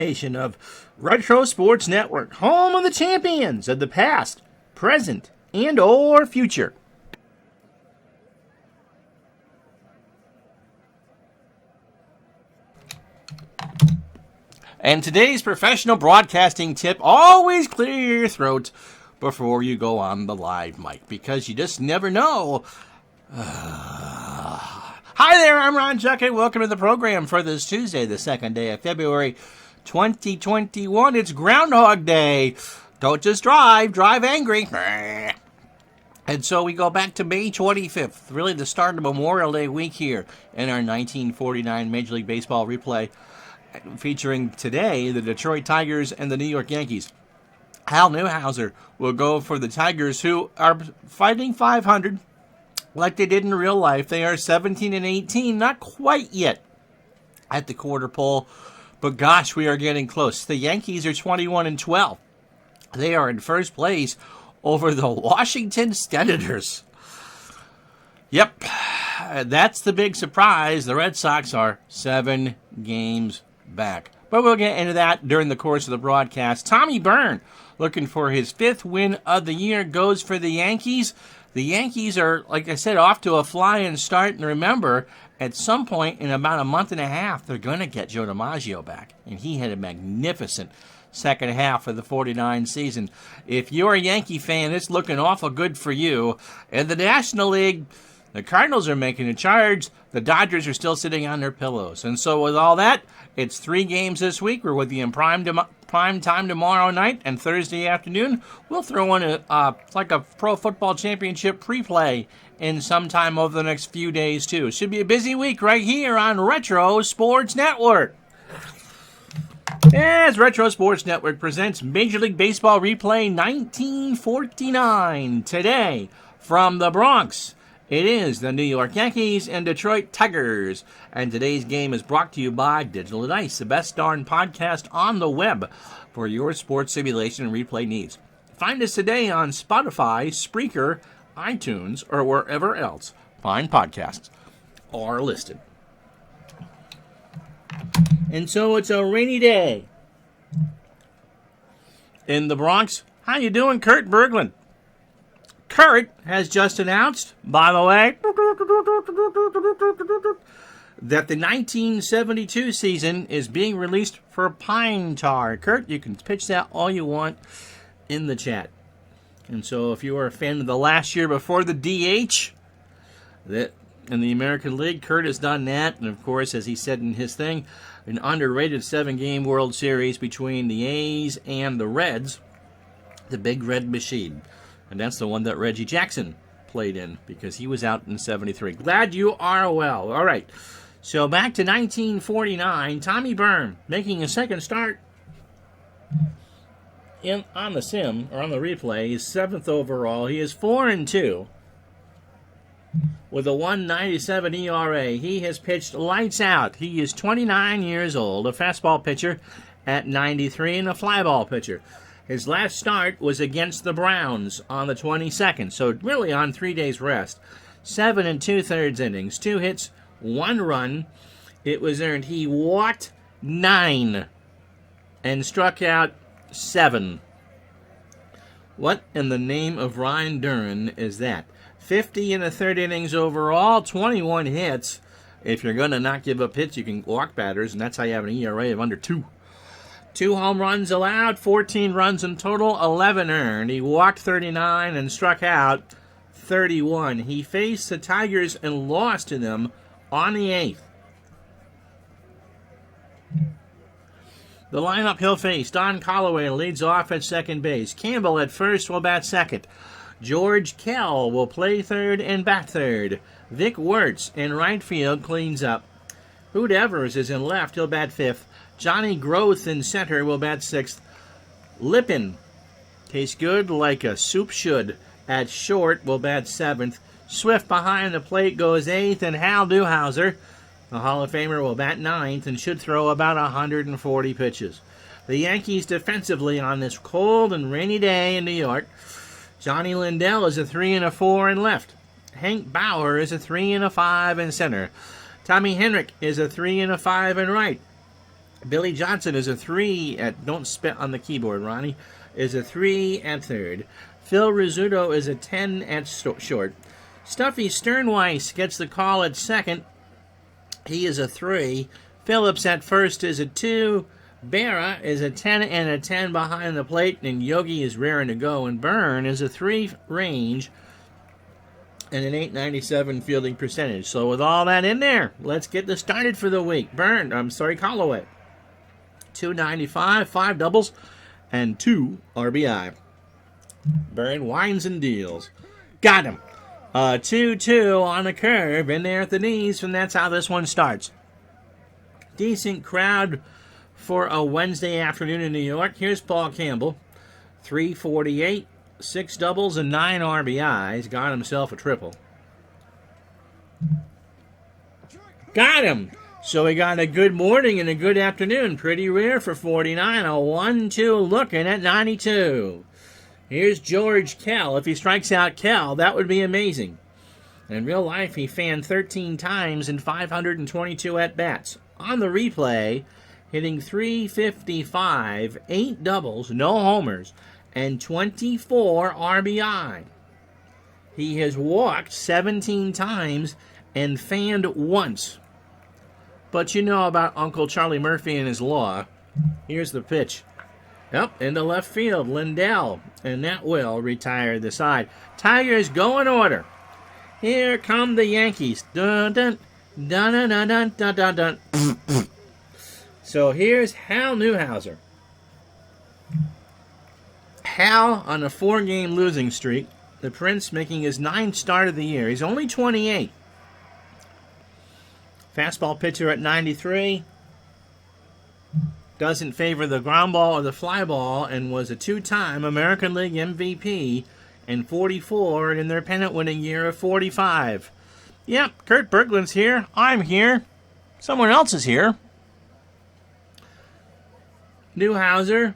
Of Retro Sports Network, home of the champions of the past, present, and or future. And today's professional broadcasting tip: always clear your throat before you go on the live mic, because you just never know. Hi there, I'm Ron Juckett. Welcome to the program for this Tuesday, the 2nd day of February 2021. It's Groundhog Day. Don't just drive angry. And so we go back to May 25th, really the start of Memorial Day week here in our 1949 Major League Baseball replay, featuring today the Detroit Tigers and the New York Yankees. Hal Newhouser will go for the Tigers, who are fighting 500 like they did in real life. They are 17-18, not quite yet at the quarter pole, but gosh, we are getting close. The Yankees are 21-12. They are in first place over the Washington Senators. Yep, that's the big surprise. The Red Sox are 7 games back. But we'll get into that during the course of the broadcast. Tommy Byrne, looking for his 5th win of the year, goes for the Yankees. The Yankees are, like I said, off to a flying start. And remember, at some point in about a month and a half, they're going to get Joe DiMaggio back. And he had a magnificent second half of the 49 season. If you're a Yankee fan, it's looking awful good for you. In the National League, the Cardinals are making a charge. The Dodgers are still sitting on their pillows. And so with all that, it's 3 games this week. We're with you in prime time tomorrow night and Thursday afternoon. We'll throw in like a Pro Football Championship pre-play in sometime over the next few days, too. Should be a busy week right here on Retro Sports Network. As Retro Sports Network presents Major League Baseball Replay 1949. Today, from the Bronx, it is the New York Yankees and Detroit Tigers. And today's game is brought to you by Digital Dice, the best darn podcast on the web for your sports simulation and replay needs. Find us today on Spotify, Spreaker, iTunes, or wherever else fine podcasts are listed. And so it's a rainy day in the Bronx. How you doing, Kurt Berglund? Kurt has just announced, by the way, that the 1972 season is being released for Pine Tar. Kurt, you can pitch that all you want in the chat. And so if you are a fan of the last year before the DH that in the American League, Kurt has done that. And of course, as he said in his thing, an underrated 7-game World Series between the A's and the Reds, the Big Red Machine. And that's the one that Reggie Jackson played in because he was out in 73. Glad you are well. All right. So back to 1949. Tommy Byrne making a second start on the sim, or on the replay. He's 7th overall. He is 4-2 with a 1.97 ERA. He has pitched lights out. He is 29 years old, a fastball pitcher at 93 and a flyball pitcher. His last start was against the Browns on the 22nd, so really on 3 days rest. 7 2/3 innings, 2 hits, 1 run. It was earned. He walked 9 and struck out 7. What in the name of Ryan Duran is that? 50 1/3 innings overall, 21 hits. If you're going to not give up hits, you can walk batters, and that's how you have an ERA of under 2. 2 home runs allowed, 14 runs in total, 11 earned. He walked 39 and struck out 31. He faced the Tigers and lost to them on the 8th. The lineup he'll face: Don Calloway leads off at second base. Campbell at first will bat second. George Kell will play third and bat third. Vic Wirtz in right field cleans up. Hoot Evers is in left, he'll bat fifth. Johnny Groth in center will bat 6th. Lippin tastes good like a soup should. At short will bat 7th. Swift behind the plate goes 8th, and Hal Newhouser, the Hall of Famer, will bat 9th and should throw about 140 pitches. The Yankees defensively on this cold and rainy day in New York: Johnny Lindell is a 3 and a 4 in left. Hank Bauer is a 3 and a 5 in center. Tommy Henrich is a 3 and a 5 in right. Billy Johnson is a 3 at, don't spit on the keyboard, Ronnie, is a 3 at third. Phil Rizzuto is a 10 at short. Stuffy Sternweiss gets the call at second. He is a 3. Phillips at first is a 2. Berra is a 10 and a 10 behind the plate, and Yogi is raring to go. And Byrne is a 3 range and an .897 fielding percentage. So with all that in there, let's get this started for the week. Callaway. 295, 5 doubles, and 2 RBI. Byrne winds and deals. Got him. 2-2 on the curve, in there at the knees, and that's how this one starts. Decent crowd for a Wednesday afternoon in New York. Here's Paul Campbell. 348, 6 doubles, and 9 RBIs. Got himself a triple. Got him! So we got a good morning and a good afternoon. Pretty rare for 49. A 1-2 looking at 92. Here's George Kell. If he strikes out Kell, that would be amazing. In real life, he fanned 13 times in 522 at-bats. On the replay, hitting .355, 8 doubles, no homers, and 24 RBI. He has walked 17 times and fanned once. But you know about Uncle Charlie Murphy and his law. Here's the pitch. Up into left field, Lindell, and that will retire the side. Tigers go in order. Here come the Yankees. Dun dun dun dun dun dun dun dun dun. So here's Hal Newhouser. Hal on a 4-game losing streak. The Prince making his 9th start of the year. He's only 28. Fastball pitcher at 93. Doesn't favor the ground ball or the fly ball, and was a 2-time American League MVP and 44 in their pennant-winning year of 45. Yep, Kurt Berglund's here. I'm here. Someone else is here. Newhouser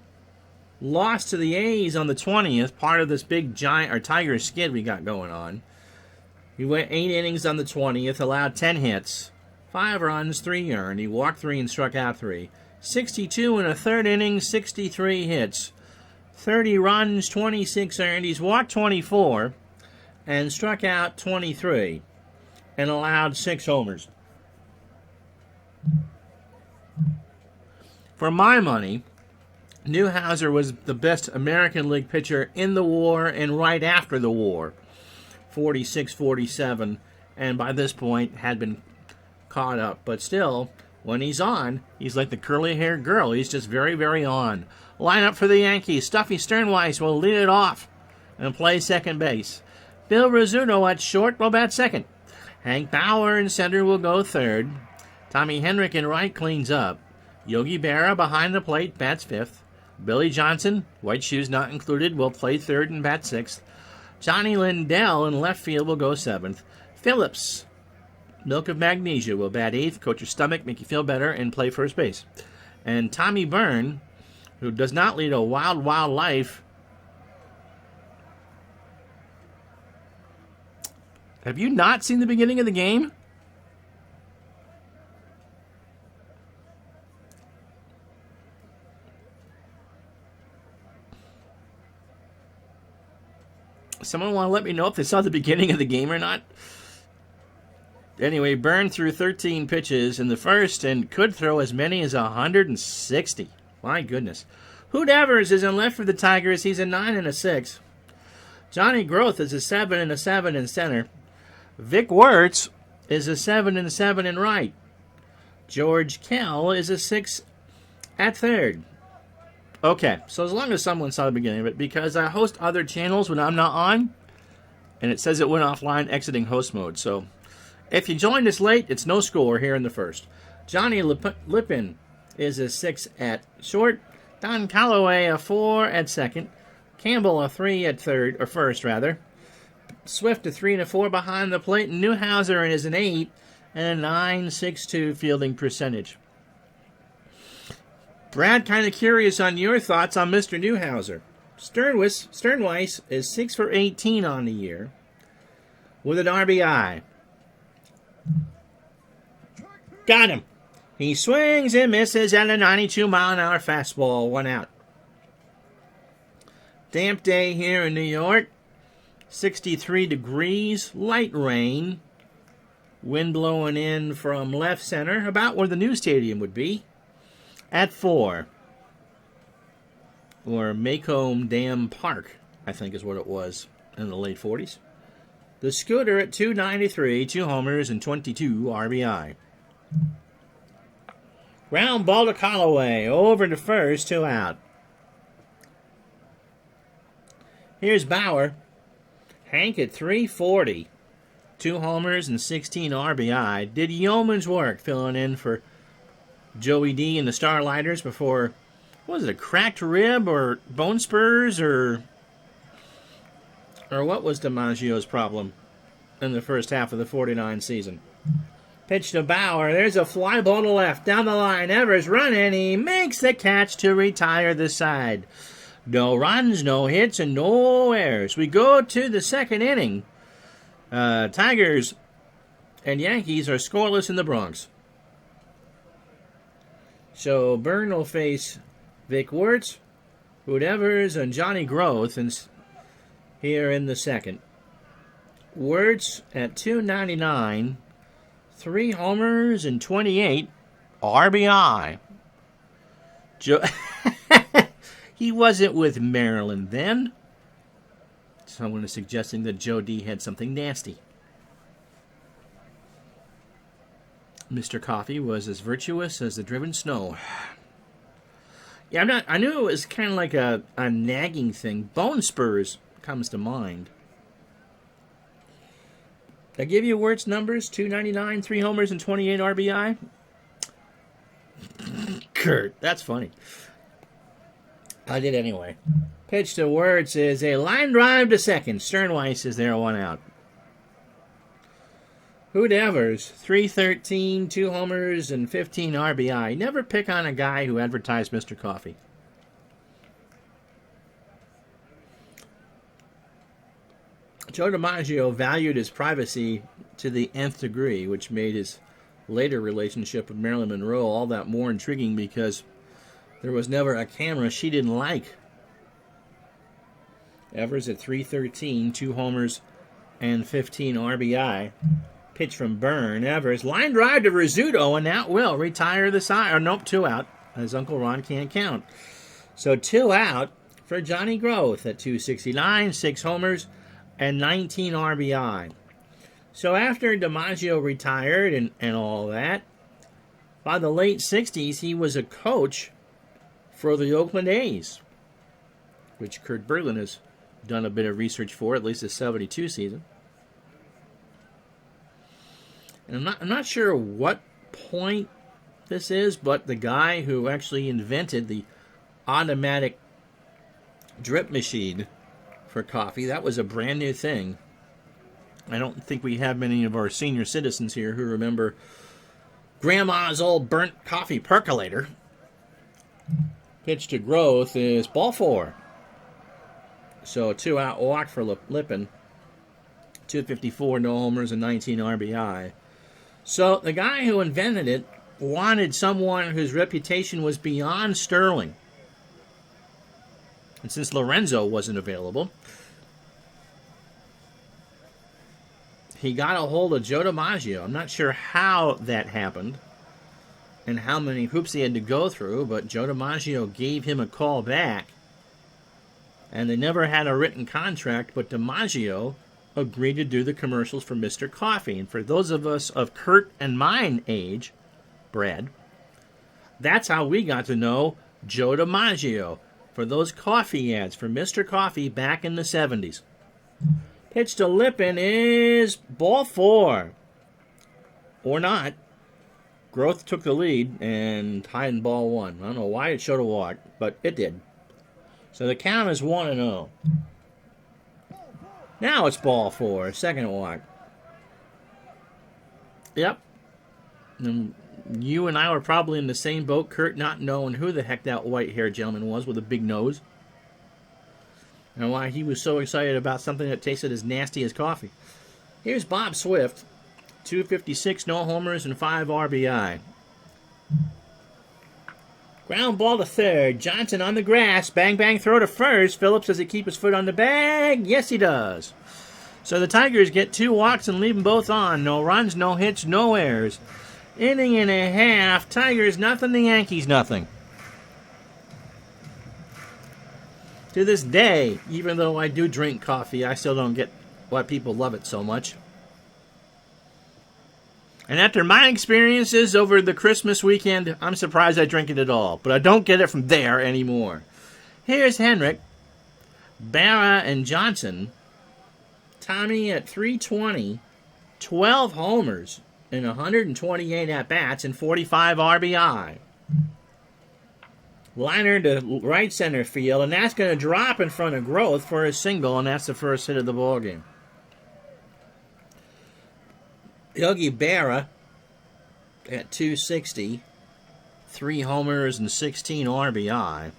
lost to the A's on the 20th, part of this big giant or Tiger skid we got going on. He went 8 innings on the 20th, allowed 10 hits, 5 runs, 3 earned. He walked 3 and struck out 3. 62 in a third inning, 63 hits, 30 runs, 26 earned. He's walked 24 and struck out 23 and allowed 6 homers. For my money, Newhouser was the best American League pitcher in the war and right after the war. 46, 47, and by this point had been caught up. But still, when he's on, he's like the curly-haired girl. He's just very, very on. Lineup for the Yankees. Stuffy Sternweiss will lead it off and play second base. Phil Rizzuto at short will bat second. Hank Bauer in center will go third. Tommy Henrik in right cleans up. Yogi Berra behind the plate bats fifth. Billy Johnson, white shoes not included, will play third and bat sixth. Johnny Lindell in left field will go seventh. Phillips, milk of magnesia, will bat eighth, coat your stomach, make you feel better, and play first base. And Tommy Byrne, who does not lead a wild, wild life. Have you not seen the beginning of the game? Someone want to let me know if they saw the beginning of the game or not? Anyway, Byrne threw 13 pitches in the first and could throw as many as 160. My goodness. Hoot Evers is in left for the Tigers. He's a 9 and a 6. Johnny Groth is a 7 and a 7 in center. Vic Wertz is a 7 and 7 in right. George Kell is a 6 at third. Okay, so as long as someone saw the beginning of it, because I host other channels when I'm not on, and it says it went offline exiting host mode. So if you joined us late, it's no score here in the first. Johnny Lippin is a 6 at short. Don Callaway a 4 at second. Campbell a 3 at third, or first rather. Swift a 3 and a 4 behind the plate. And Newhouser is an 8 and a 9.62 fielding percentage. Brad, kind of curious on your thoughts on Mr. Newhouser. Sternweiss is 6 for 18 on the year with an RBI. Got him. He swings and misses at a 92-mile-an-hour fastball. 1 out. Damp day here in New York. 63 degrees. Light rain. Wind blowing in from left center, about where the new stadium would be, at 4. Or Macomb Dam Park, I think is what it was in the late 40s. The Scooter at 293, 2 homers and 22 RBI. Ground ball to Callaway, over to first, 2 out. Here's Bauer. Hank at 340, 2 homers and 16 RBI. Did yeoman's work filling in for Joey D and the Starlighters before, what was it, a cracked rib or bone spurs or what was DiMaggio's problem in the first half of the 49 season? Pitch to Bauer. There's a fly ball to left. Down the line. Evers running. He makes the catch to retire the side. No runs, no hits, and no errors. We go to the second inning. Tigers and Yankees are scoreless in the Bronx. So Byrne will face Vic Wertz, Hoot Evers, and Johnny Groth here in the second. Wertz at 299, 3 homers and 28 RBI. He wasn't with Maryland then. Someone is suggesting that Joe D had something nasty. Mr. Coffee was as virtuous as the driven snow. Yeah, I knew it was kind of like a nagging thing. Bone spurs comes to mind. Did I give you Wertz numbers? 299, 3 homers, and 28 RBI? Kurt, that's funny. I did anyway. Pitch to Wertz is a line drive to second. Sternweiss is there, 1 out. Hoot Evers, 313, 2 homers, and 15 RBI. Never pick on a guy who advertised Mr. Coffee. Joe DiMaggio valued his privacy to the nth degree, which made his later relationship with Marilyn Monroe all that more intriguing because there was never a camera she didn't like. Evers at 313, 2 homers, and 15 RBI. Pitch from Byrne. Evers, line drive to Rizzuto, and that will retire the side. Or nope, 2 out, as Uncle Ron can't count. So 2 out for Johnny Groth at 269, 6 homers, and 19 RBI. So after DiMaggio retired and all that, by the late 60s, he was a coach for the Oakland A's, which Kurt Berglund has done a bit of research for, at least the 72 season. And I'm not sure what point this is, but the guy who actually invented the automatic drip machine for coffee, that was a brand new thing. I don't think we have many of our senior citizens here who remember Grandma's old burnt coffee percolator. Pitch to Groth is ball 4. So 2 out walk for Lippin. 254, no homers, and 19 RBI. So the guy who invented it wanted someone whose reputation was beyond sterling. And since Lorenzo wasn't available, he got a hold of Joe DiMaggio. I'm not sure how that happened and how many hoops he had to go through, but Joe DiMaggio gave him a call back. And they never had a written contract, but DiMaggio agreed to do the commercials for Mr. Coffee. And for those of us of Kurt and mine age, Brad, that's how we got to know Joe DiMaggio for those coffee ads for Mr. Coffee back in the 70s. Pitch to Lippin is ball 4. Or not. Groth took the lead and tied in ball 1. I don't know why it showed a walk, but it did. So the count is 1-0. Now it's ball 4, second walk. Yep. And you and I were probably in the same boat, Kurt, not knowing who the heck that white-haired gentleman was with a big nose. And why he was so excited about something that tasted as nasty as coffee. Here's Bob Swift. 256, no homers, and 5 RBI. Ground ball to third. Johnson on the grass. Bang, bang, throw to first. Phillips, does he keep his foot on the bag? Yes, he does. So the Tigers get 2 walks and leave them both on. No runs, no hits, no errors. Inning and a half. Tigers nothing, the Yankees nothing. To this day, even though I do drink coffee, I still don't get why people love it so much. And after my experiences over the Christmas weekend, I'm surprised I drink it at all. But I don't get it from there anymore. Here's Henrik, Barra, and Johnson. Tommy at 320, 12 homers in 128 at-bats and 45 RBI. Liner to right center field, and that's going to drop in front of Growth for a single, and that's the first hit of the ballgame. Yogi Berra at 260, 3 homers and 16 RBI.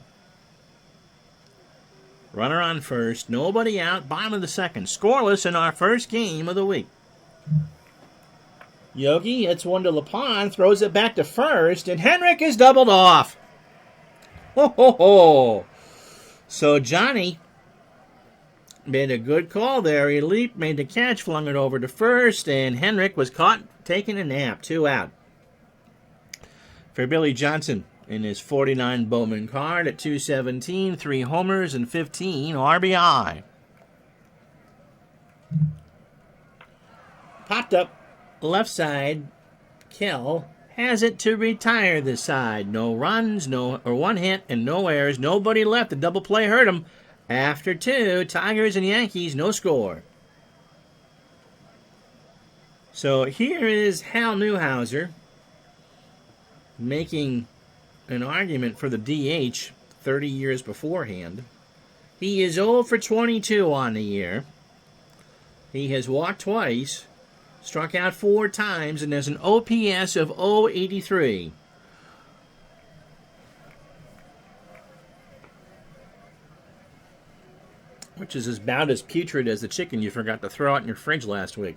Runner on first, nobody out, bottom of the second. Scoreless in our first game of the week. Yogi hits one to LaPon, throws it back to first, and Henrik is doubled off. Ho, ho, ho. So Johnny made a good call there. He leaped, made the catch, flung it over to first, and Henrik was caught taking a nap. 2 out. For Billy Johnson in his 49 Bowman card at 217, 3 homers and 15 RBI. Popped up left side. Kell has it to retire this side. No runs, no or 1 hit, and no errors. Nobody left. The double play hurt him. After 2, Tigers and Yankees, no score. So here is Hal Newhouser making an argument for the DH 30 years beforehand. He is 0 for 22 on the year. He has walked twice, struck out 4 times, and has an OPS of .083. Which is about as putrid as the chicken you forgot to throw out in your fridge last week.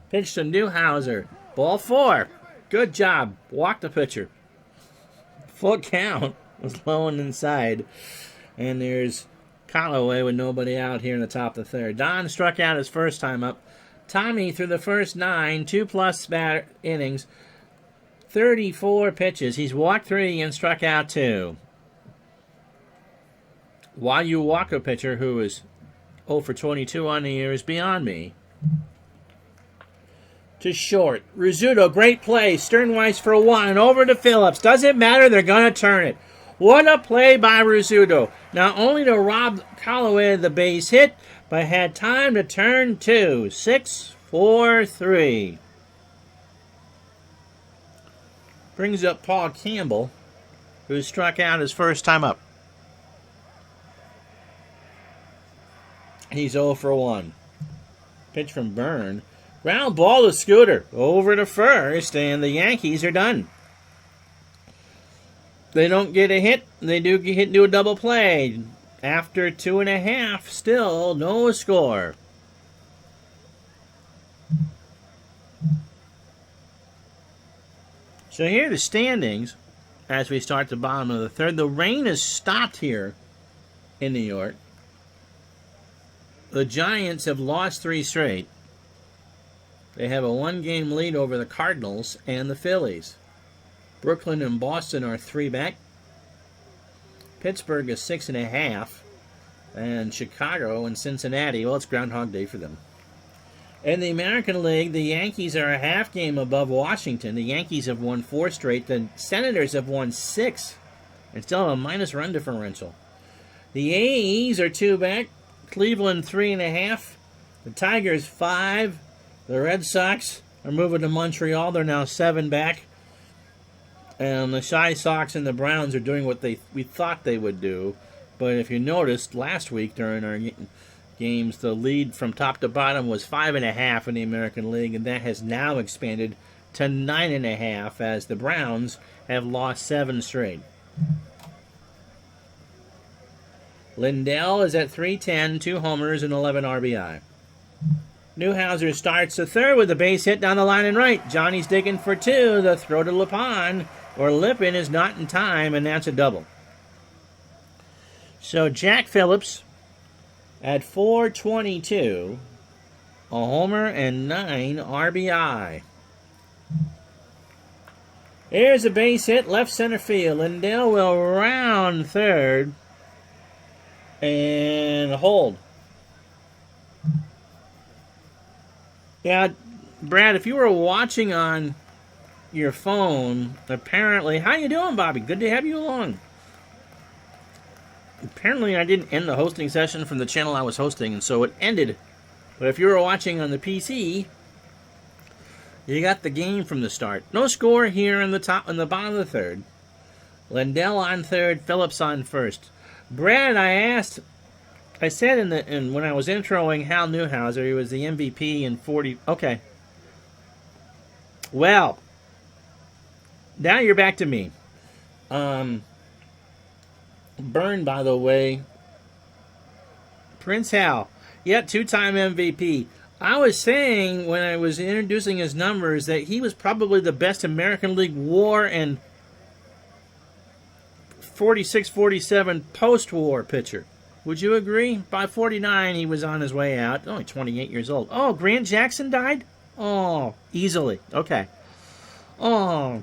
Pitch to Newhouser. Ball 4. Good job. Walk the pitcher. Full count. Was low and inside. And there's Callaway with nobody out here in the top of the third. Don struck out his first time up. Tommy through the first 9, 2+ innings, 34 pitches. He's walked 3 and struck out 2. Why you walk a pitcher who is 0 for 22 on the year is beyond me. To short. Rizzuto, great play. Sternweiss for 1. Over to Phillips. Doesn't matter. They're going to turn it. What a play by Rizzuto. Not only to rob Callaway of the base hit, but had time to turn 2. 6-4-3. Brings up Paul Campbell, who struck out his first time up. He's 0 for 1. Pitch from Byrne. Ground ball to Scooter. Over to first, and the Yankees are done. They don't get a hit. They do get hit into a double play. After 2.5, still no score. So here are the standings as we start the bottom of the third. The rain has stopped here in New York. The Giants have lost 3 straight. They have a 1-game lead over the Cardinals and the Phillies. Brooklyn and Boston are 3 back. Pittsburgh is 6.5. And Chicago and Cincinnati, well, it's Groundhog Day for them. In the American League, the Yankees are a half game above Washington. The Yankees have won 4 straight. The Senators have won 6 and still have a minus run differential. The A's are 2 back. Cleveland 3.5. The Tigers 5. The Red Sox are moving to Montreal. They're now 7 back. And the Chi Sox and the Browns are doing what we thought they would do. But if you noticed, last week during our games, the lead from top to bottom was 5.5 in the American League, and that has now expanded to 9.5 as the Browns have lost 7 straight. Lindell is at 310, 2 homers and 11 RBI. Newhouser starts the third with a base hit down the line and right. Johnny's digging for 2. The throw to LaPon or Lippin is not in time, and that's a double. So Jack Phillips at 422, a homer and 9 RBI. Here's a base hit, left center field. Lindell will round third and hold. Yeah, Brad, if you were watching on your phone, apparently... How you doing, Bobby? Good to have you along. Apparently, I didn't end the hosting session from the channel I was hosting, and so it ended. But if you were watching on the PC, you got the game from the start. No score here in the bottom of the third. Lindell on third, Phillips on first. Brad, I said when I was introing Hal Newhouser, he was the MVP in 40. Okay. Well, now you're back to me. Byrne, by the way. Prince Hal. Yeah, 2-time MVP. I was saying when I was introducing his numbers that he was probably the best American League WAR and 46-47 post-war pitcher. Would you agree? By 49, he was on his way out. Only 28 years old. Oh, Grant Jackson died? Oh, easily. Okay. Oh,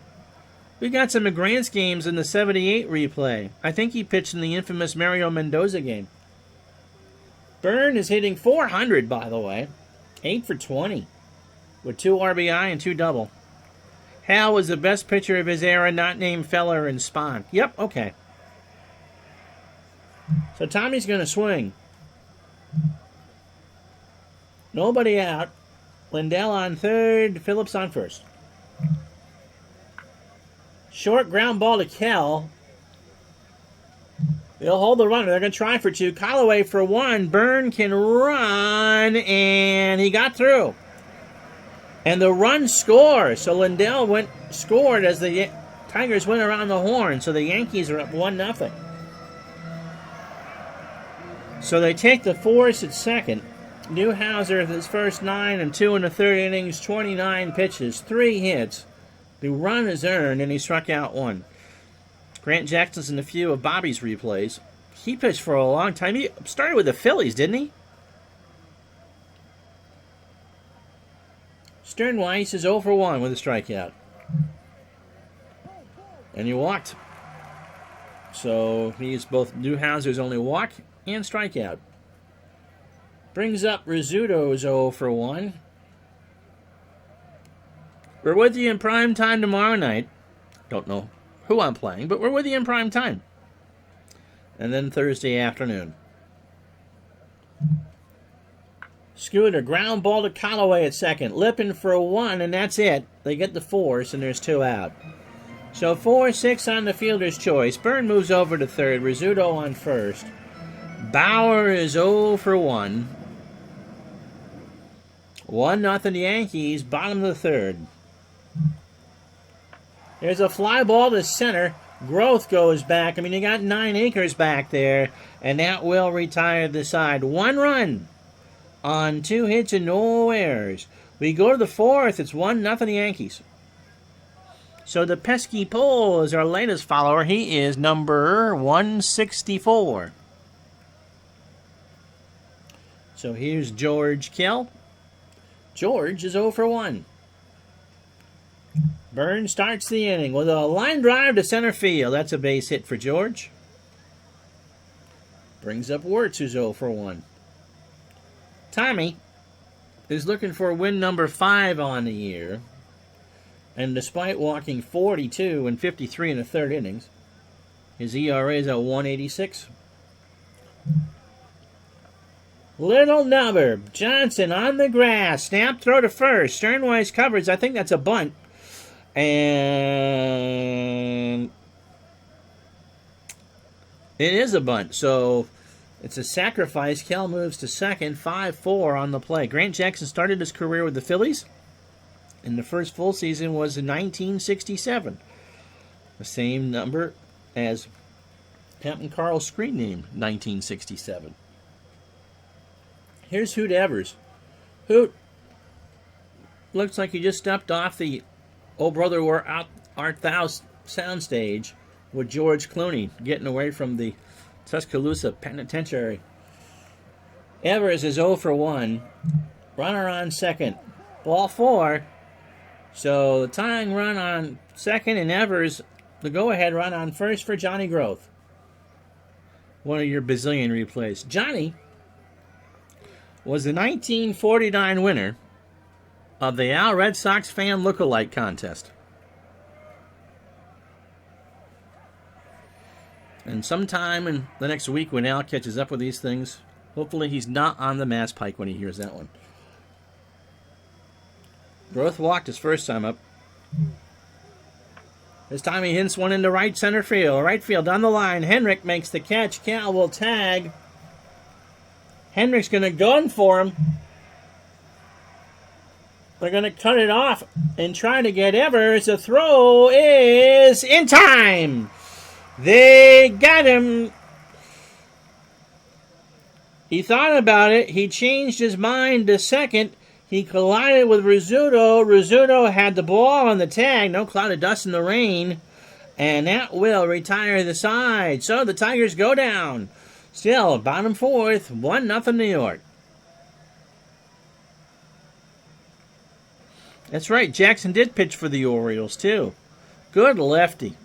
we got some of Grant's games in the 78 replay. I think he pitched in the infamous Mario Mendoza game. Byrne is hitting 400, by the way. 8 for 20. With 2 RBI and 2 double. Hal was the best pitcher of his era, not named Feller and Spahn. Yep, okay. So Tommy's going to swing. Nobody out. Lindell on third, Phillips on first. Short ground ball to Kell. They'll hold the runner. They're going to try for 2. Callaway for 1. Byrne can run, and he got through. And the run scores. So Lindell scored as the Tigers went around the horn. So the Yankees are up 1-0. So they take the force at second. Newhouser, his first 9 and 2 in the third innings, 29 pitches, 3 hits. The run is earned, and he struck out 1. Grant Jackson's in a few of Bobby's replays. He pitched for a long time. He started with the Phillies, didn't he? Sternweiss is 0 for 1 with a strikeout. And he walked. So he's both Newhouser's only walk and strikeout. Brings up Rizzuto's 0 for 1. We're with you in prime time tomorrow night. Don't know who I'm playing, but we're with you in prime time. And then Thursday afternoon. Scooter, ground ball to Callaway at second. Lippin for 1, and that's it. They get the force, and there's 2 out. So 4-6 on the fielder's choice. Byrne moves over to third. Rizzuto on first. Bauer is 0 for 1. 1-0 Yankees, bottom of the third. There's a fly ball to center. Growth goes back. I mean, you got 9 acres back there, and that will retire the side. 1 run on 2 hits and no errors. We go to the 4th. It's 1-0 Yankees. So the pesky Pole is our latest follower. He is number 164. So here's George Kell. George is 0 for 1. Byrne starts the inning with a line drive to center field. That's a base hit for George. Brings up Wirtz, who's 0 for 1. Tommy is looking for win number 5 on the year. And despite walking 42 and 53 in the third innings, his ERA is at 186. Little number. Johnson on the grass. Snap throw to first. Sternweiss covers. I think that's a bunt. And it is a bunt. So it's a sacrifice. Kell moves to second. 5-4 on the play. Grant Jackson started his career with the Phillies. And the first full season was in 1967. The same number as Captain Carl's screen name, 1967. Here's Hoot Evers. Hoot looks like he just stepped off the "Oh Brother, Where Art Thou" soundstage with George Clooney getting away from the Tuscaloosa Penitentiary. Evers is 0 for 1. Runner on second. Ball 4. So the tying run on second, and Evers, the go-ahead run on first for Johnny Groth. One of your bazillion replays. Johnny was the 1949 winner of the Al Red Sox Fan Lookalike Contest. And sometime in the next week when Al catches up with these things, hopefully he's not on the Mass Pike when he hears that one. Groth walked his first time up. This time he hints one into right center field. Right field down the line. Henrik makes the catch. Cal will tag. Henrik's going to gun for him. They're going to cut it off and try to get Evers. The throw is in time. They got him. He thought about it. He changed his mind to second. He collided with Rizzuto. Rizzuto had the ball on the tag. No cloud of dust in the rain. And that will retire the side. So the Tigers go down. Still, bottom fourth, 1-0 New York. That's right. Jackson did pitch for the Orioles, too. Good lefty.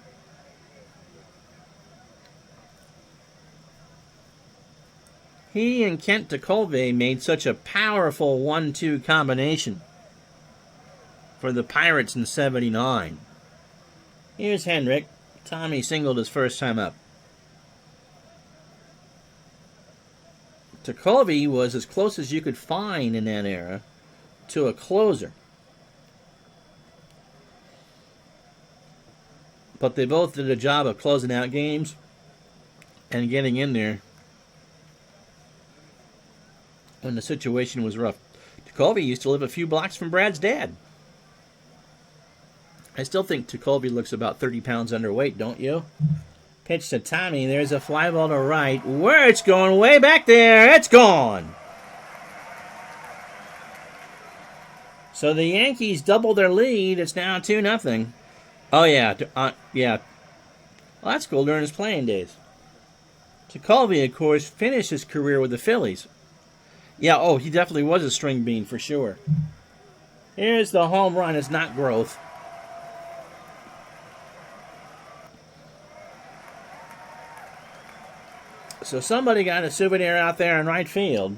He and Kent DeColve made such a powerful 1-2 combination for the Pirates in '79. Here's Henrik. Tommy singled his first time up. DeColve was as close as you could find in that era to a closer. But they both did a job of closing out games and getting in there when the situation was rough. DeColve used to live a few blocks from Brad's dad. I still think DeColve looks about 30 pounds underweight, don't you? Pitch to Tommy. There's a fly ball to right. Where it's going way back there. It's gone. So the Yankees double their lead. It's now 2-0. Oh, yeah. Yeah. Well, that's cool during his playing days. DeColve, of course, finished his career with the Phillies. Yeah, oh, he definitely was a string bean for sure. Here's the home run. It's not Groth. So somebody got a souvenir out there in right field.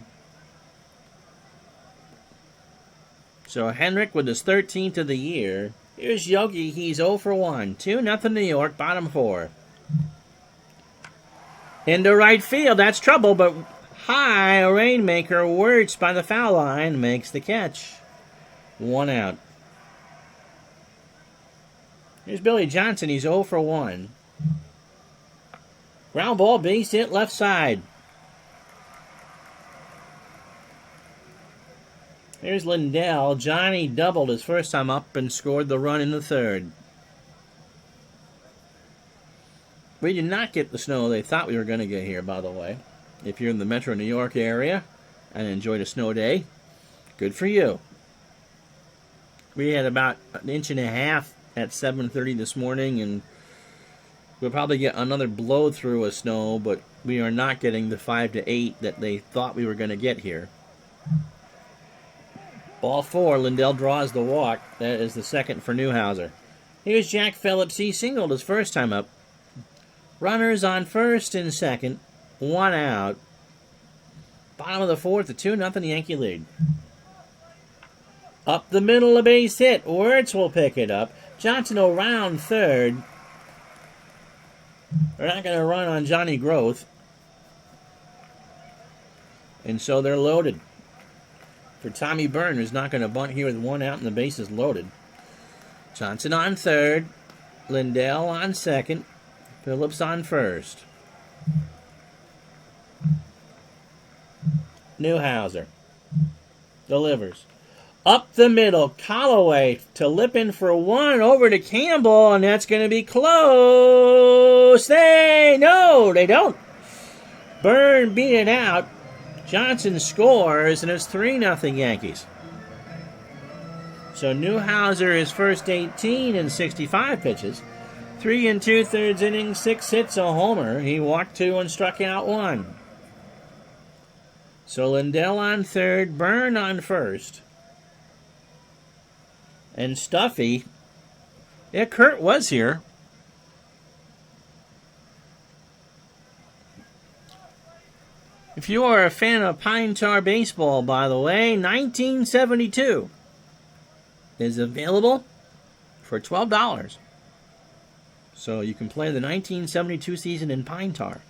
So Henrik with his 13th of the year. Here's Yogi. He's 0 for 1. 2-0 New York, bottom four. Into right field. That's trouble, but high, a Rainmaker, Wirtz by the foul line, makes the catch. 1 out. Here's Billy Johnson. He's 0 for 1. Ground ball, base hit left side. Here's Lindell. Johnny doubled his first time up and scored the run in the third. We did not get the snow they thought we were going to get here, by the way. If you're in the metro New York area and enjoyed a snow day, good for you. We had about 1.5 inches at 7:30 this morning, and we'll probably get another blow through of snow, but we are not getting the 5 to 8 that they thought we were going to get here. Ball 4, Lindell draws the walk. That is the second for Newhouser. Here's Jack Phillips. He singled his first time up. Runners on first and second. 1 out. Bottom of the fourth, a 2-0 Yankee lead. Up the middle, a base hit. Wirtz will pick it up. Johnson around third. They're not going to run on Johnny Groth. And so they're loaded. For Tommy Byrne, who's not going to bunt here with 1 out and the base is loaded. Johnson on third. Lindell on second. Phillips on first. Newhouser delivers. Up the middle, Callaway to Lippin for 1, over to Campbell, and that's going to be close. They don't. Byrne beat it out. Johnson scores, and it's 3-0 Yankees. So Newhouser is first 18 and 65 pitches. 3 2/3 innings, 6 hits, a homer. He walked 2 and struck out 1. So Lindell on third, Byrne on first. And Stuffy, yeah, Kurt was here. If you are a fan of Pine Tar Baseball, by the way, 1972 is available for $12. So you can play the 1972 season in Pine Tar.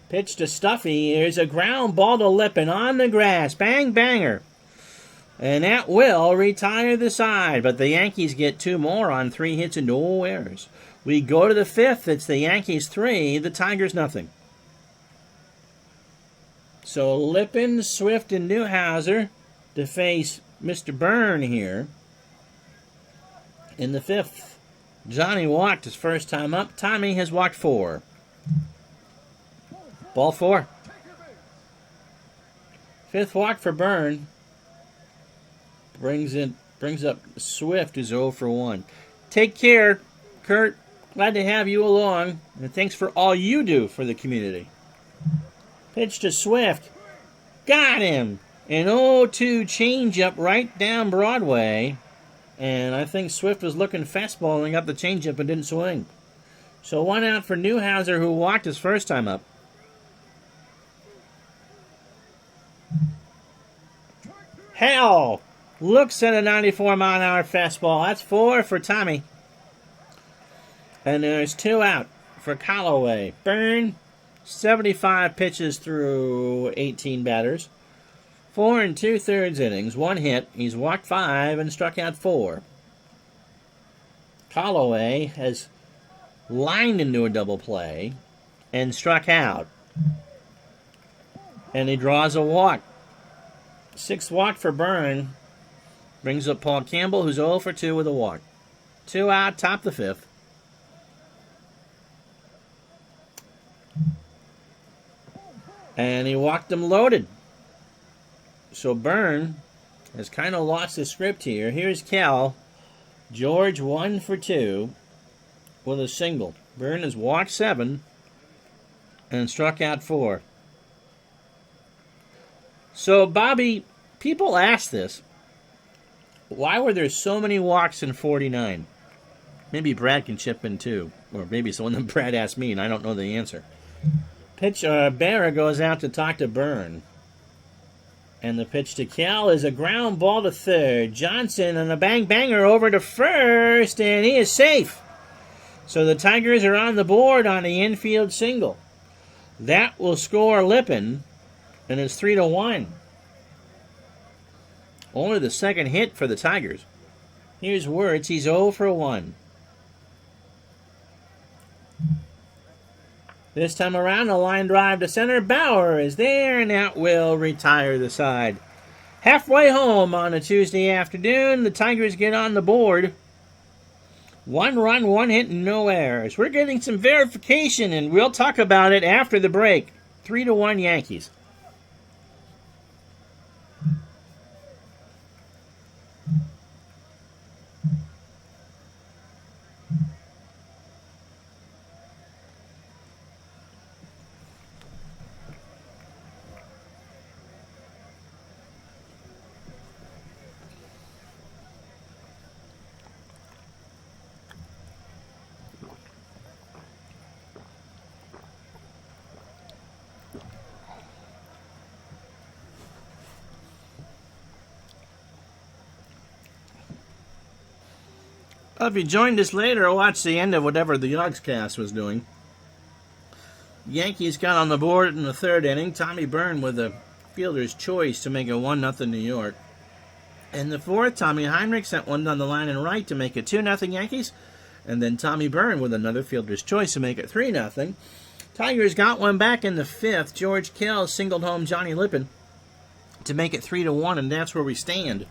Pitch to Stuffy. Here's a ground ball to Lippin on the grass. Bang, banger. And that will retire the side. But the Yankees get 2 more on 3 hits and no errors. We go to the 5th. It's the Yankees 3, the Tigers nothing. So Lippin, Swift, and Newhouser to face Mr. Byrne here in the 5th. Johnny walked his first time up. Tommy has walked 4. Ball 4. 5th walk for Byrne. Brings up Swift, who's 0 for 1. Take care, Kurt. Glad to have you along, and thanks for all you do for the community. Pitch to Swift. Got him! An 0-2 changeup right down Broadway. And I think Swift was looking fastball and got the changeup and didn't swing. So 1 out for Newhouser, who walked his first time up. Hell! Looks at a 94-mile-an-hour fastball. That's 4 for Tommy. And there's 2 out for Callaway. Byrne, 75 pitches through 18 batters. 4 2/3 innings, 1 hit. He's walked 5 and struck out 4. Callaway has lined into a double play and struck out. And he draws a walk. 6th walk for Byrne. Brings up Paul Campbell, who's 0 for 2 with a walk. 2 out, top the 5th. And he walked them loaded. So Byrne has kind of lost his script here. Here's Cal. George 1 for 2 with a single. Byrne has walked 7 and struck out 4. So, Bobby, people ask this. Why were there so many walks in 49? Maybe Brad can chip in too. Or maybe someone that Brad asked me and I don't know the answer. Barra goes out to talk to Byrne. And the pitch to Cal is a ground ball to third. Johnson and a bang-banger over to first, and he is safe. So the Tigers are on the board on the infield single. That will score Lippin, and it's 3-1. Only the second hit for the Tigers. Here's Wirtz. He's 0 for 1. This time around, a line drive to center. Bauer is there, and that will retire the side. Halfway home on a Tuesday afternoon, the Tigers get on the board. 1 run, 1 hit, and no errors. We're getting some verification, and we'll talk about it after the break. 3-1 Yankees. Well, if you joined us later or watched the end of whatever the Yogscast was doing, Yankees got on the board in the 3rd inning. Tommy Byrne with a fielder's choice to make it 1-0 New York. In the 4th, Tommy Heinrich sent one down the line and right to make it 2-0 Yankees. And then Tommy Byrne with another fielder's choice to make it 3-0. Tigers got one back in the 5th. George Kell singled home Johnny Lippin to make it 3-1, and that's where we stand.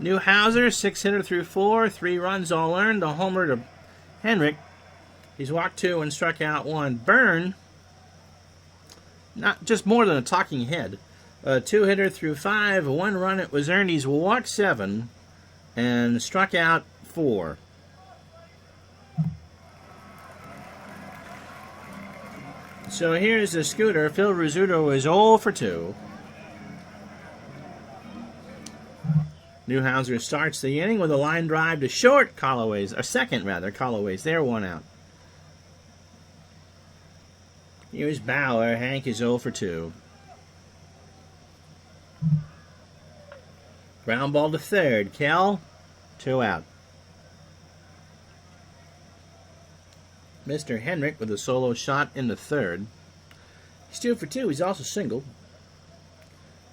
Newhouser, 6-hitter through 4, 3 runs all earned, a homer to Henrik. He's walked 2 and struck out 1. Byrne, not just more than a talking head. A two-hitter through 5, 1 run it was earned. He's walked 7 and struck out 4. So here's the scooter. Phil Rizzuto is 0 for 2. Newhouser starts the inning with a line drive to short. Callaway's there, 1 out. Here's Bauer. Hank is 0 for 2. Ground ball to third. Kell, 2 out. Mr. Henrik with a solo shot in the third. He's 2 for 2. He's also singled.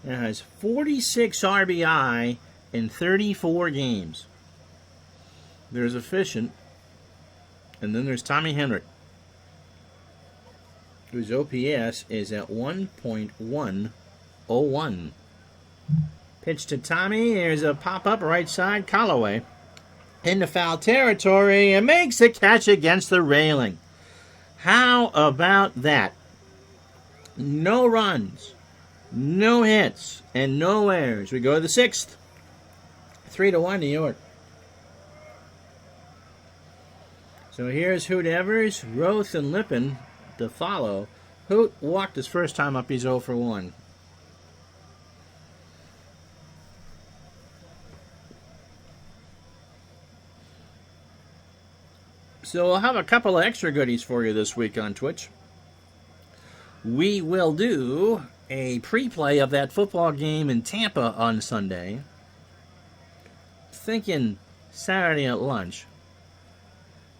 And has 46 RBI in 34 games. There's Efficient. And then there's Tommy Henrik, whose OPS is at 1.101. Pitch to Tommy. There's a pop-up right side. Callaway into foul territory and makes a catch against the railing. How about that? No runs, no hits, and no errors. We go to the 6th. 3-1 New York. So here's Hoot Evers, Roth, and Lippin to follow. Hoot walked his first time up. He's 0 for 1. So I'll have a couple of extra goodies for you this week on Twitch. We will do a pre-play of that football game in Tampa on Sunday. Thinking Saturday at lunch,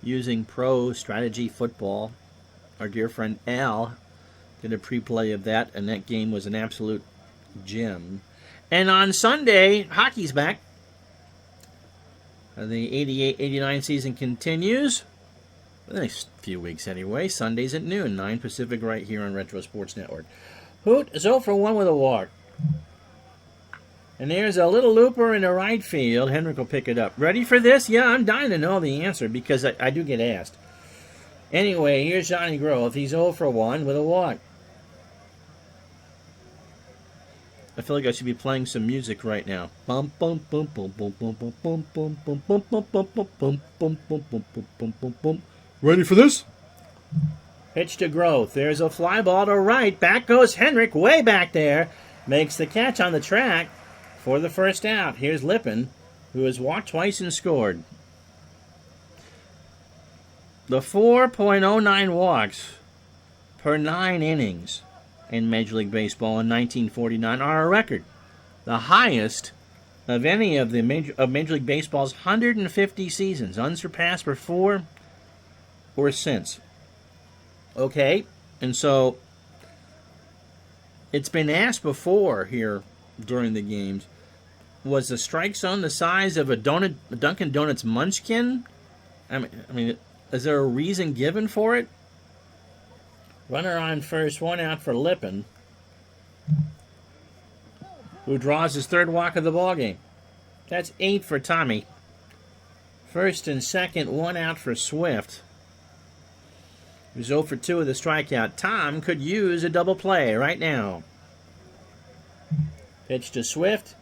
using Pro Strategy Football. Our dear friend Al did a pre-play of that, and that game was an absolute gem. And on Sunday, hockey's back. The 88-89 season continues. For the next few weeks anyway. Sundays at noon, 9 Pacific, right here on Retro Sports Network. Hoot is 0 for 1 with a walk. And there's a little looper in the right field. Henrik will pick it up. Ready for this? Yeah, I'm dying to know the answer because I do get asked. Anyway, here's Johnny Grove. He's 0 for 1 with a walk. I feel like I should be playing some music right now. Bum bum bum bum bum bum bum bum bum bum bum bum bum bum bum bum bum bum bum bum. Ready for this? Pitch to Grove. There's a fly ball to right. Back goes Henrik, way back there. Makes the catch on the track for the first out. Here's Lippin, who has walked twice and scored. The 4.09 walks per 9 innings in Major League Baseball in 1949 are a record. The highest of any of Major League Baseball's 150 seasons, unsurpassed before or since. Okay, and so it's been asked before here during the games, was the strike zone the size of a Dunkin' Donuts munchkin? I mean, is there a reason given for it? Runner on first, 1 out for Lippin, who draws his 3rd walk of the ballgame. That's 8 for Tommy. First and second, 1 out for Swift, who's 0 for 2 with a strikeout. Tom could use a double play right now. Pitch to Swift.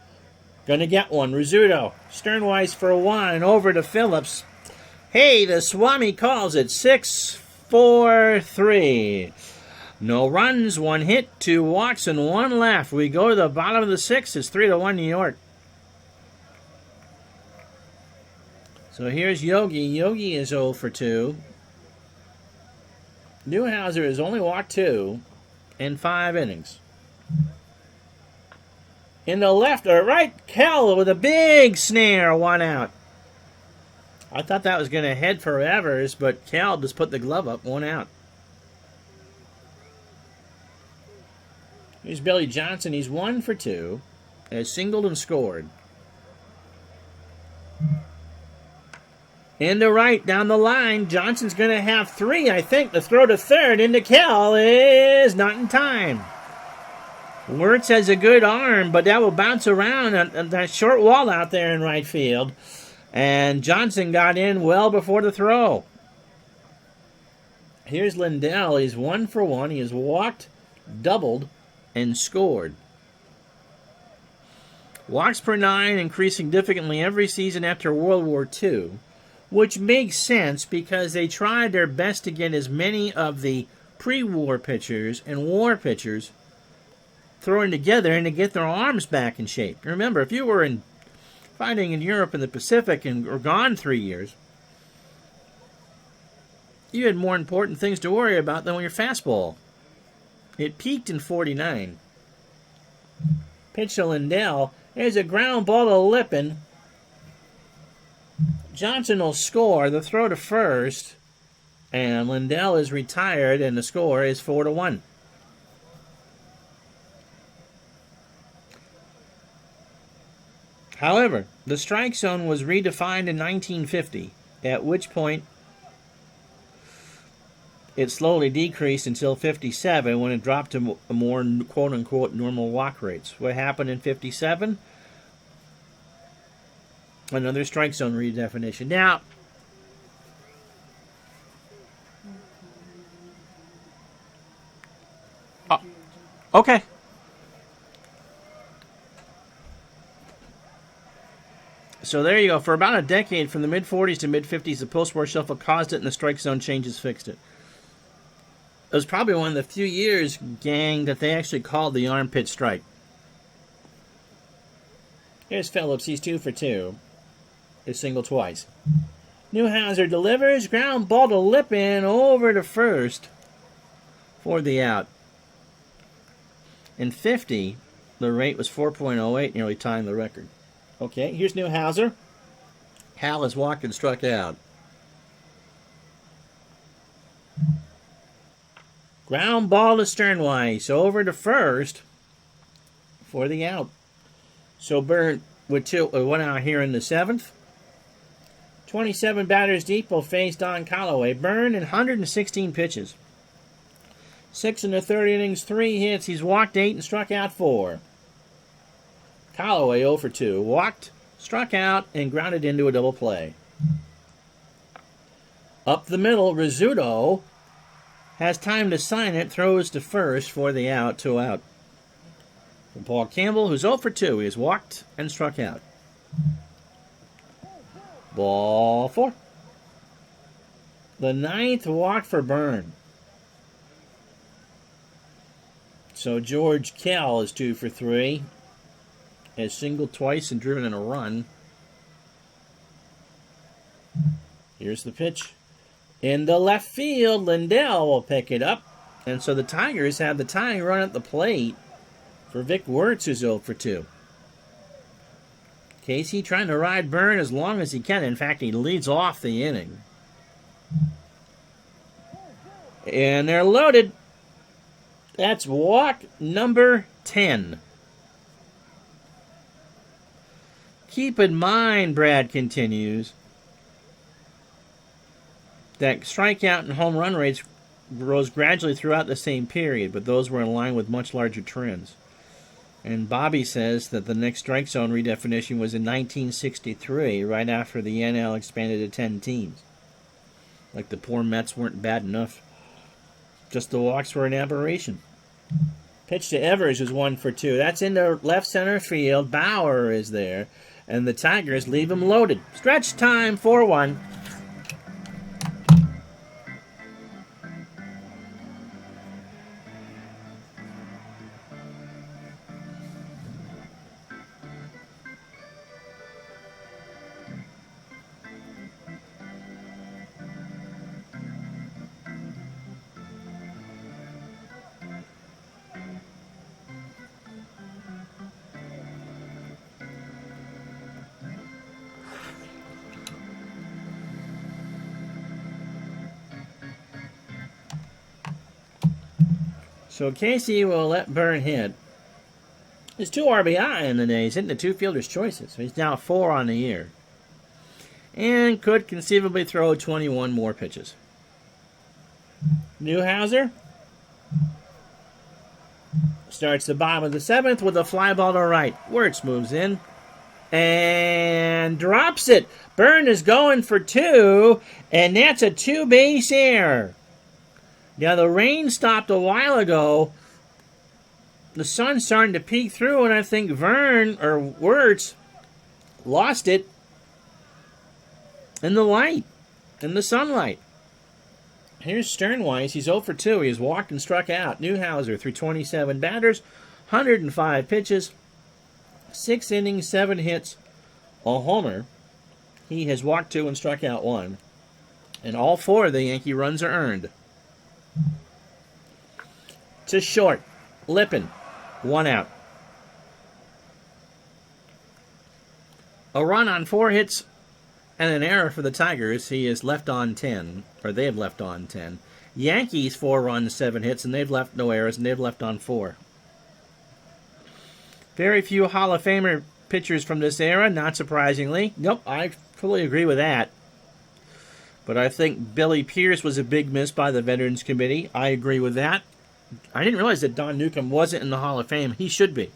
Gonna get one. Rizzuto. Sternweiss for 1. Over to Phillips. Hey, the Swami calls it 6-4-3. No runs, 1 hit, 2 walks, and 1 left. We go to the bottom of the 6th. It's 3-1 New York. So here's Yogi. Yogi is 0 for 2. Newhouser has only walked 2 in 5 innings. In the left or right, Kell with a big snare, 1 out. I thought that was going to head for Evers, but Kell just put the glove up, 1 out. Here's Billy Johnson. He's 1 for 2. Has singled and scored. In the right, down the line, Johnson's going to have 3, I think. The throw to third into Kell is not in time. Wirtz has a good arm, but that will bounce around on that short wall out there in right field. And Johnson got in well before the throw. Here's Lindell. He's 1 for 1. He has walked, doubled, and scored. Walks per nine increased significantly every season after World War II, which makes sense because they tried their best to get as many of the pre-war pitchers and war pitchers throwing together and to get their arms back in shape. Remember, if you were fighting in Europe and the Pacific and were gone 3 years, you had more important things to worry about than your fastball. It peaked in 49. Pitch to Lindell. There's a ground ball to Lippin. Johnson will score. The throw to first. And Lindell is retired, and the score is 4-1. However, the strike zone was redefined in 1950, at which point it slowly decreased until 57 when it dropped to a more quote-unquote normal walk rates. What happened in 57? Another strike zone redefinition. Now, okay. So there you go. For about a decade, from the mid-40s to mid-50s, the post-war shuffle caused it, and the strike zone changes fixed it. It was probably one of the few years, gang, that they actually called the armpit strike. Here's Phillips. He's 2 for 2. His single twice. Newhouser delivers. Ground ball to Lippin over to first for the out. In 50, the rate was 4.08, nearly tying the record. Okay, here's Newhouser. Hal has walked and struck out. Ground ball to Sternweiss over to first for the out. So Byrne with 1 out here in the 7th. 27 batters deep will face Don Calloway. Byrne in 116 pitches. 6 in the third innings, 3 hits. He's walked 8 and struck out 4. Calloway 0 for 2. Walked, struck out, and grounded into a double play. Up the middle, Rizzuto has time to sign it, throws to first for the out, 2 out. From Paul Campbell, who's 0 for 2. He has walked and struck out. Ball 4. The 9th walk for Byrne. So George Kell is 2 for 3. Has singled twice and driven in a run. Here's the pitch. In the left field, Lindell will pick it up. And so the Tigers have the tying run at the plate for Vic Wertz, who's 0 for 2. Casey trying to ride Byrne as long as he can. In fact, he leads off the inning. And they're loaded. That's walk number 10. Keep in mind, Brad continues, that strikeout and home run rates rose gradually throughout the same period, but those were in line with much larger trends. And Bobby says that the next strike zone redefinition was in 1963, right after the NL expanded to 10 teams. Like the poor Mets weren't bad enough. Just the walks were an aberration. Pitch to Evers is 1 for 2. That's into left center field. Bauer is there. And the Tigers leave him loaded. Stretch time, 4-1. So Casey will let Byrne hit. There's 2 RBI in the day. He's hitting the 2 fielders' choices. So he's now 4 on the year. And could conceivably throw 21 more pitches. Newhouser starts the bottom of the 7th with a fly ball to right. Wertz moves in and drops it. Byrne is going for 2, and that's a 2-base error. Now, the rain stopped a while ago. the sun's starting to peek through, and I think Wirtz lost it in the light, in the sunlight. Here's Sternweiss. He's 0 for 2. He has walked and struck out. Newhouser through 27 batters, 105 pitches, 6 innings, 7 hits, a homer. He has walked 2 and struck out 1. And all 4 of the Yankee runs are earned. To short, Lippin, 1 out. A run on 4 hits and an error for the Tigers. He is left on 10, or they have left on 10. Yankees 4 runs, 7 hits, and they've left no errors, and they've left on 4. Very few Hall of Famer pitchers from this era, not surprisingly. Nope, I fully agree with that. But I think Billy Pierce was a big miss by the Veterans Committee. I agree with that. I didn't realize that Don Newcomb wasn't in the Hall of Fame. He should be.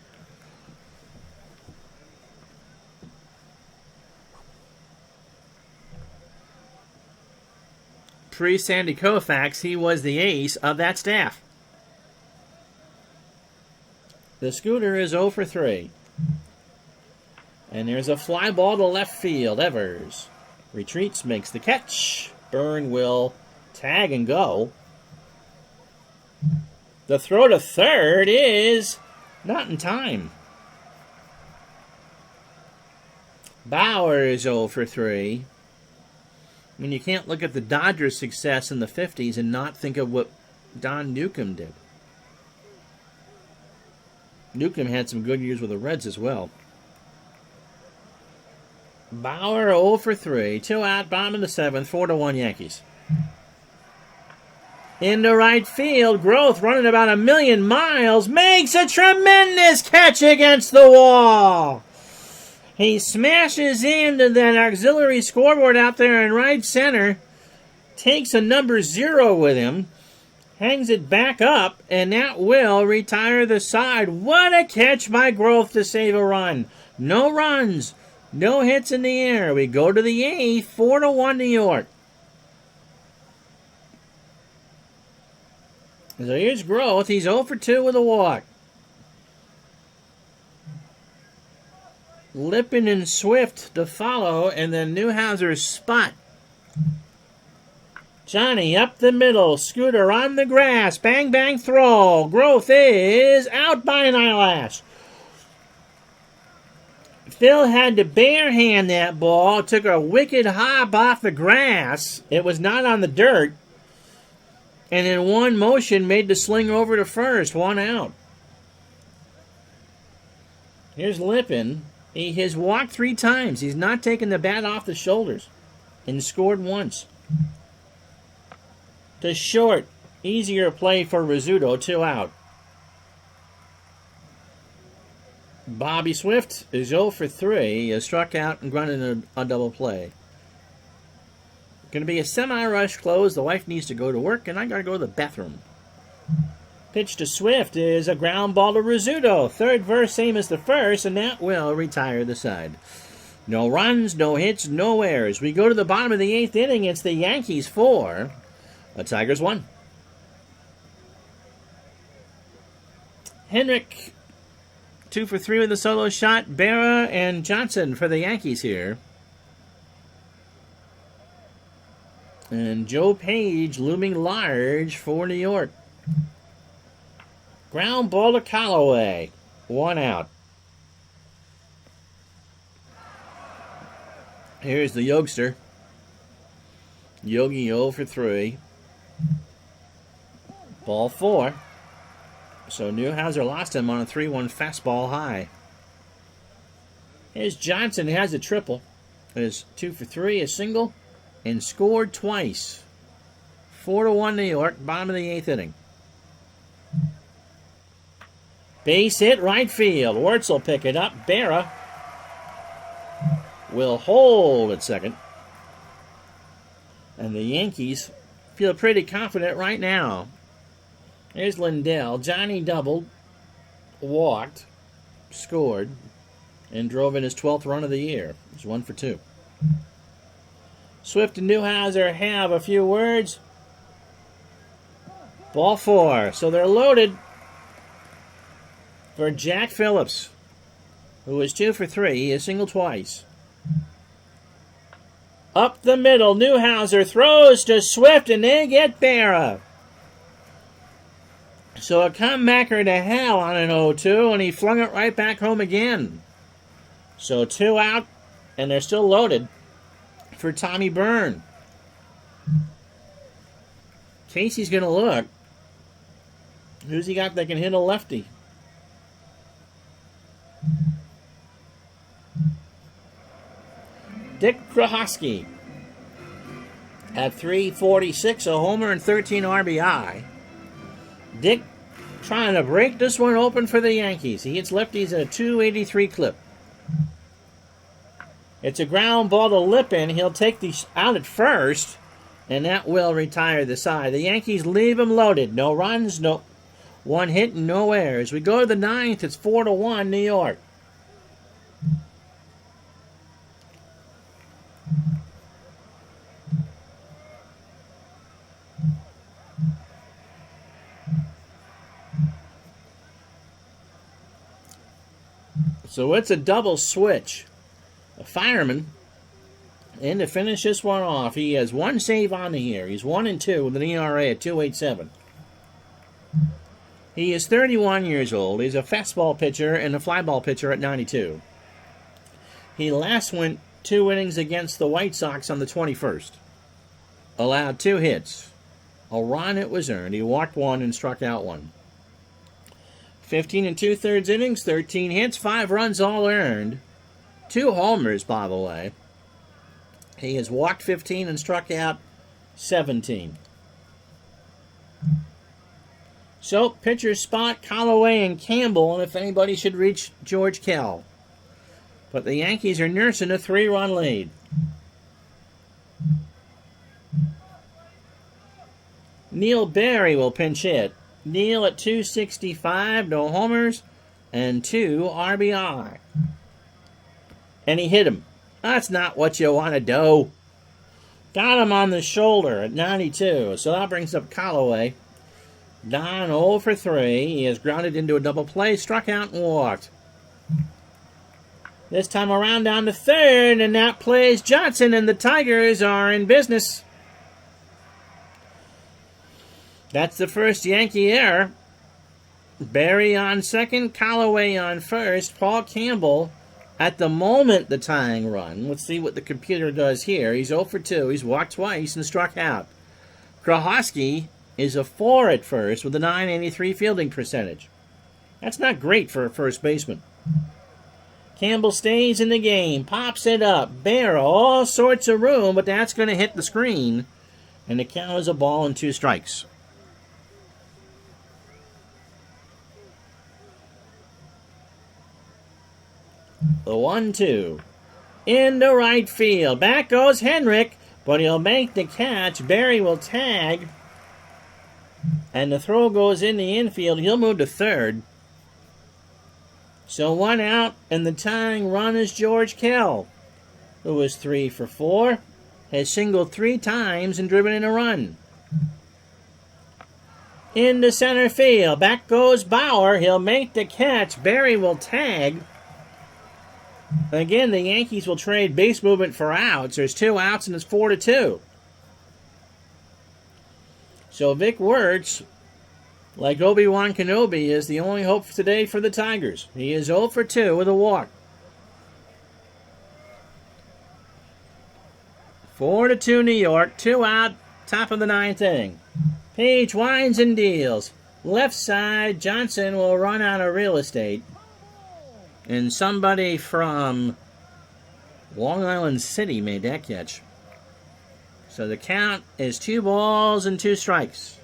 Pre-Sandy Koufax, he was the ace of that staff. The Scooter is 0 for 3. And there's a fly ball to left field. Evers retreats, makes the catch. Byrne will tag and go. The throw to third is not in time. Bauer is 0 for 3. I mean, you can't look at the Dodgers' success in the 50s and not think of what Don Newcomb did. Newcomb had some good years with the Reds as well. Bauer 0 for 3. 2 out, bottom of the 7th, 4-1 Yankees. Into right field, Groth running about 1,000,000 miles, makes a tremendous catch against the wall. He smashes into that auxiliary scoreboard out there in right center, takes a number 0 with him, hangs it back up, and that will retire the side. What a catch by Groth to save a run. No runs, no hits in the air. We go to the 8th, 4-1 New York. So here's Groth. He's 0 for 2 with a walk. Lippin and Swift to follow, and then Newhouser's spot. Johnny up the middle, Scooter on the grass, bang, bang, throw. Groth is out by an eyelash. Phil had to barehand that ball, took a wicked hop off the grass. It was not on the dirt. And in one motion made the sling over to first, 1 out. Here's Lippin. He has walked 3 times. He's not taken the bat off the shoulders. And scored once. To short. Easier play for Rizzuto. 2 out. Bobby Swift is 0 for 3. He has struck out and grunted a double play. Going to be a semi-rush close. The wife needs to go to work, and I got to go to the bathroom. Pitch to Swift is a ground ball to Rizzuto. Third verse, same as the first, and that will retire the side. No runs, no hits, no errors. We go to the bottom of the 8th inning. It's the Yankees 4, the Tigers 1. Henrik 2 for 3 with a solo shot. Berra and Johnson for the Yankees here. And Joe Page looming large for New York. Ground ball to Callaway. 1 out. Here's the Youngster. Yogi 0 for 3. Ball 4. So Newhouser lost him on a 3-1 fastball high. Here's Johnson. He has a triple. It is 2 for 3, a single, and scored twice. 4-1 New York, bottom of the 8th inning. Base hit right field. Wirtz will pick it up. Berra will hold at second. And the Yankees feel pretty confident right now. Here's Lindell. Johnny doubled, walked, scored, and drove in his 12th run of the year. It's 1 for 2. Swift and Newhouser have a few words. Ball 4. So they're loaded. for Jack Phillips, who is 2 for 3. He is singled twice. Up the middle, Newhouser throws to Swift, and they get Berra. So a comebacker to hell on an 0-2, and he flung it right back home again. So 2 out, and they're still loaded for Tommy Byrne. Casey's going to look. Who's he got that can hit a lefty? Dick Krahoski at 346, a homer and 13 RBI. Dick trying to break this one open for the Yankees. He hits lefties at a 283 clip. It's a ground ball to Lippin. He'll take these out at first, and that will retire the side. The Yankees leave him loaded. No runs, no one hit, and no errors. We go to the 9th. It's 4-1 New York. So it's a double switch. A fireman. And to finish this one off, he has 1 save on the year. He's 1-2 with an ERA at 2.87. He is 31 years old. He's a fastball pitcher and a flyball pitcher at 92. He last went 2 innings against the White Sox on the 21st. Allowed 2 hits. A run it was earned. He walked 1 and struck out 1. 15 2/3 innings, 13 hits, 5 runs all earned. 2 homers, by the way. He has walked 15 and struck out 17. So, pitcher's spot, Callaway and Campbell, and if anybody should reach George Kell. But the Yankees are nursing a 3-run lead. Neil Berry will pinch hit. Neil at 265, no homers, and 2 RBI. And he hit him. That's not what you want to do. Got him on the shoulder at 92, so that brings up Callaway. Don 0 for 3. He is grounded into a double play, struck out and walked. This time around down to 3rd, and that plays Johnson, and the Tigers are in business. That's the first Yankee error. Berry on 2nd, Callaway on 1st, Paul Campbell at the moment the tying run. Let's see what the computer does here. He's 0 for 2. He's walked twice and struck out. Krahoski is a 4 at first with a .983 fielding percentage. That's not great for a first baseman. Campbell stays in the game, pops it up. Bear all sorts of room, but that's going to hit the screen. And the count is a ball and 2 strikes. The 1-2. Into right field. Back goes Henrik, but he'll make the catch. Berry will tag. And the throw goes in the infield. He'll move to 3rd. So 1 out, and the tying run is George Kell, who is 3 for 4. Has singled 3 times and driven in a run. Into center field. Back goes Bauer. He'll make the catch. Berry will tag. Again, the Yankees will trade base movement for outs. There's 2 outs, and it's 4-2. So Vic Wertz, like Obi-Wan Kenobi, is the only hope today for the Tigers. He is 0 for 2 with a walk. 4-2 New York. 2 out, top of the 9th inning. Page winds and deals. Left side, Johnson will run out of real estate. And somebody from Long Island City made that catch. So the count is 2 balls and 2 strikes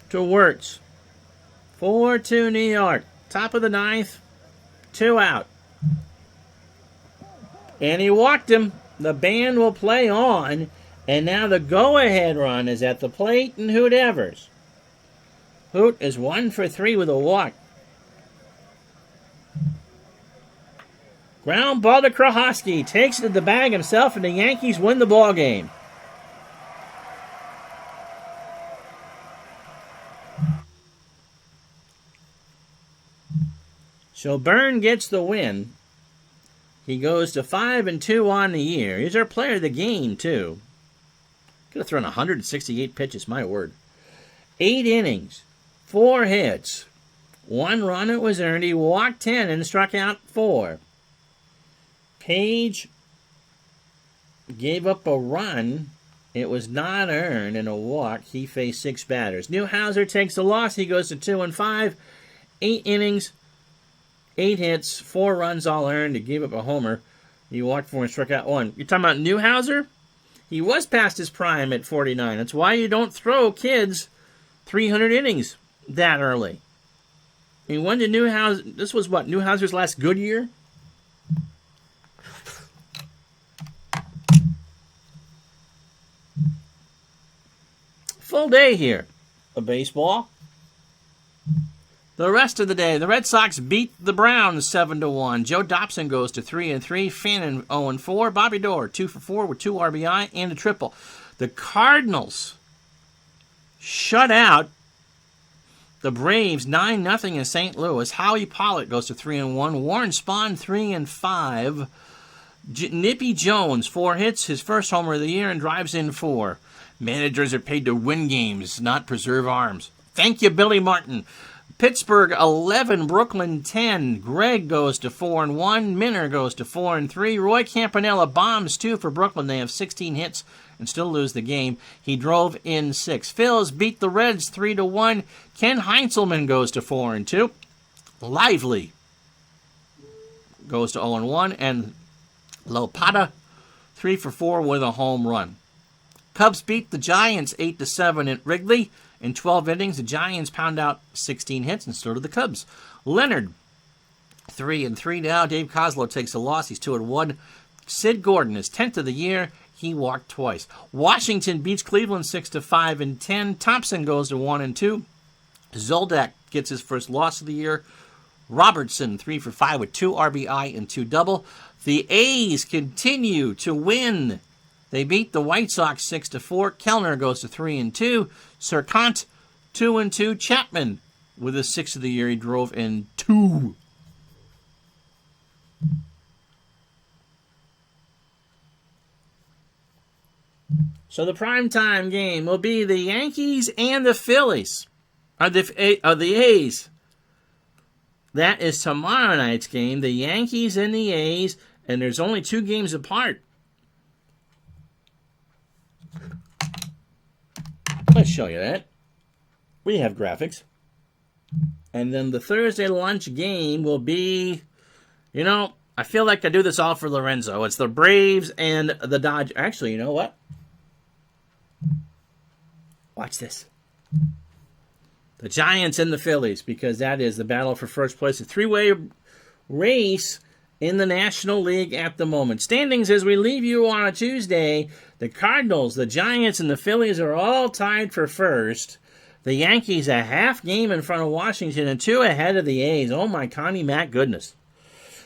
to Wertz. 4-2 New York. Top of the 9th. 2 out. And he walked him. The band will play on. And now the go-ahead run is at the plate, and Hoot Evers. Hoot is 1 for 3 with a walk. Ground ball to Krahoski. Takes it to the bag himself, and the Yankees win the ball game. So Byrne gets the win. He goes to 5-2 on the year. He's our player of the game, too. Could have thrown 168 pitches, my word. 8 innings, 4 hits, 1 run it was earned. He walked 10 and struck out 4. Page gave up a run. It was not earned in a walk. He faced 6 batters. Newhouser takes the loss. He goes to 2-5. 8 innings, 8 hits, 4 runs all earned. He gave up a homer. He walked 4 and struck out 1. You're talking about Newhouser? He was past his prime at 49. That's why you don't throw kids 300 innings that early. I mean, when did Newhouser... This was what? Newhouser's last good year? Full day here of baseball. The rest of the day, the Red Sox beat the Browns 7-1. Joe Dobson goes to 3-3. Fannin 0-4. Bobby Doerr 2-4 with 2 RBI and a triple. The Cardinals shut out the Braves 9-0 in St. Louis. Howie Pollock goes to 3-1. Warren Spahn 3-5. Nippy Jones 4 hits, his first homer of the year, and drives in 4. Managers are paid to win games, not preserve arms. Thank you, Billy Martin. Pittsburgh 11, Brooklyn 10. Greg goes to 4-1. Minner goes to 4-3. Roy Campanella bombs 2 for Brooklyn. They have 16 hits and still lose the game. He drove in 6. Phils beat the Reds 3-1. Ken Heinzelman goes to 4-2. Lively goes to 0-1. And Lopata 3-4 with a home run. Cubs beat the Giants 8-7 at Wrigley. In 12 innings, the Giants pound out 16 hits, and so do the Cubs. Leonard, 3-3 now. Dave Kozlo takes a loss. He's 2-1. Sid Gordon is 10th of the year. He walked twice. Washington beats Cleveland 6-5 and 10. Thompson goes to 1-2. Zoldak gets his first loss of the year. Robertson 3-5 with 2 RBI and 2 double. The A's continue to win. They beat the White Sox 6-4. Kellner goes to 3-2. Serkant 2-2. Chapman with his 6th of the year. He drove in 2. So the primetime game will be the Yankees and the Phillies. Or the A's. That is tomorrow night's game. The Yankees and the A's. And there's only 2 games apart. Let's show you that. We have graphics. And then the Thursday lunch game will be, I feel like I do this all for Lorenzo. It's the Braves and the Dodgers. Actually, you know what? Watch this. The Giants and the Phillies, because that is the battle for first place. A 3-way race in the National League at the moment. Standings as we leave you on a Tuesday, the Cardinals, the Giants, and the Phillies are all tied for first. The Yankees a half game in front of Washington and 2 ahead of the A's. Oh my Connie Mac goodness.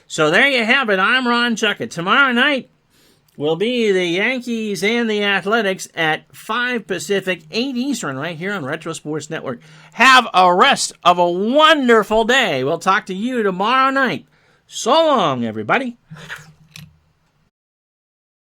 So there you have it. I'm Ron Chuckett. Tomorrow night will be the Yankees and the Athletics at 5 Pacific, 8 Eastern, right here on Retro Sports Network. Have a rest of a wonderful day. We'll talk to you tomorrow night. So long, everybody.